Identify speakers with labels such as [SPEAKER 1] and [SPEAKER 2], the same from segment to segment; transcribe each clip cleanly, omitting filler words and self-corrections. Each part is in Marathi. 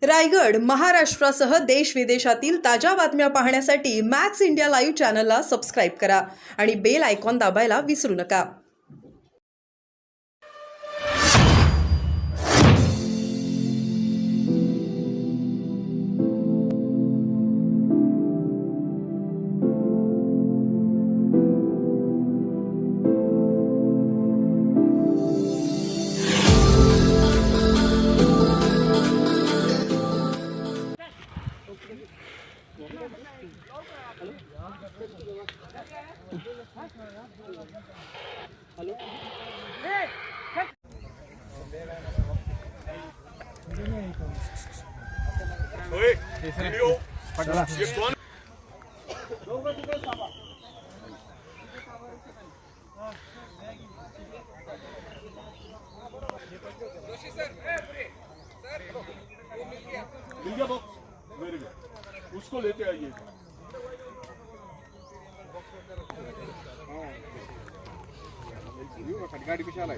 [SPEAKER 1] रायगड, महाराष्ट्रासह देश विदेशातील ताज्या बातम्या पाहण्यासाठी मॅक्स इंडिया लाईव्ह चॅनलला सबस्क्राईब करा आणि बेल आयकॉन दाबायला विसरू नका.
[SPEAKER 2] उसको लेते आइए. गाड़ी पीछे आला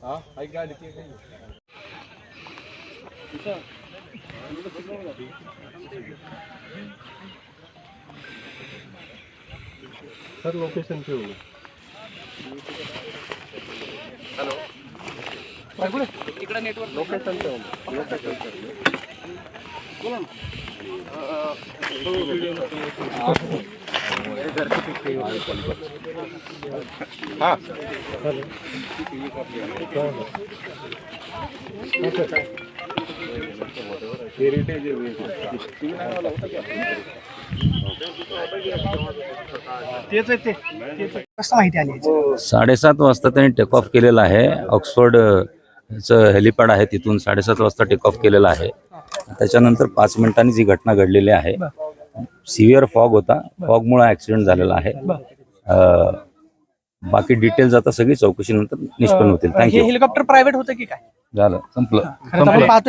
[SPEAKER 2] हाँ आई गाड़ी सर लोकेशन पे होगा. हॅलो इकडे नेटवर्क लोकेशन पे होगा. लोकेशन पे बोला ना. हाँ
[SPEAKER 3] कसं माहिती आली
[SPEAKER 4] 7:30 वाजता त्यांनी टेक ऑफ केलेला आहे. ऑक्सफर्डचं हेलिपॅड आहे, तिथून 7:30 वाजता टेक ऑफ केलेला आहे. त्याच्यानंतर 5 मिनिटांनी जी घटना घडलेली आहे, सिव्हिअर फॉग होता, फॉगमुळे ॲक्सिडेंट झालेला आहे. बाकी डिटेल्स आता सगळी चौकशीनंतर निष्पन्न होतील. थँक्यू.
[SPEAKER 3] हेलिकॉप्टर प्रायव्हेट होतं की काय
[SPEAKER 4] झालं, संपलं.
[SPEAKER 3] आपण पाहतोय